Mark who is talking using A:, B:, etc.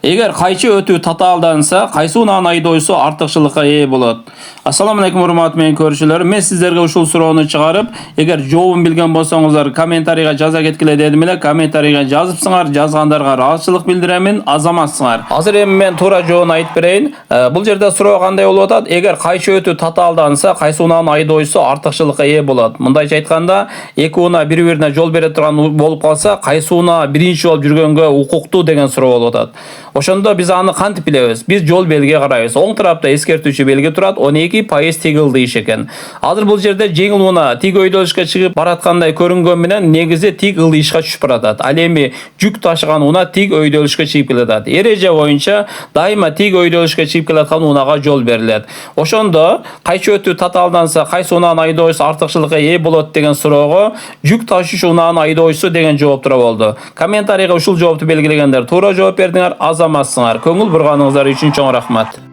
A: Eger qayçı ötü tataldansa, qaysı unan aydoysu artıqçılıqqa eye bolat. Assalamu alaykum hormatly men görüşçülerim. Men sizlerge uşul sorouny çıgaryp, eger jowabyn bilgen bolsaňyzlar kommentariýa jaza ketkile dedim ele, kommentariýa jazypsyňar, jazgandarga rahatçylyk bildiremin, azamatsňar. Hazır hem men toora jowabyny aýdyp bereýin. Bul jerde soroo kanday bolup atat? Eger qayçı ötü tataldansa, qaysı unan aydoysu artıqçılıqqa eye bolat. Mundaýça aýtkanda, eki una bir-birine jol bere turgan bolup kalsa, qaysı una birinçi bolup жүргөнгө укуктуу деген суроо болуп атат. Ошондо биз аны кантип билебиз? Биз жол белге карайбыз. Оң тарапта эскертүүчү белге турат, 12% тигил дейиш экен. Азыр бул жерде жеңил уна тиг өйдөлүшкө чыгып бараткандай көрүнгөн менен негизи тиг ылдыйышка түшүп баратат. Ал эми жүк ташыган уна тиг өйдөлүшкө чыгып келатат. Эреже боюнча дайыма тиг өйдөлүшкө чыгып келаткан унага жол берилет. Ошондо кайчы өтүү таталданса, кайсы унанын айдоосу артыкчылыкка ээ болот деген суроого жүк ташыш унанын айдоосу деген жооп тура болду. Комментарийге ушул жоопты белгилегендер туура жооп бердиңер, азаматсыңар. Көңүл бурганыңыздар үчүн чоң рахмат.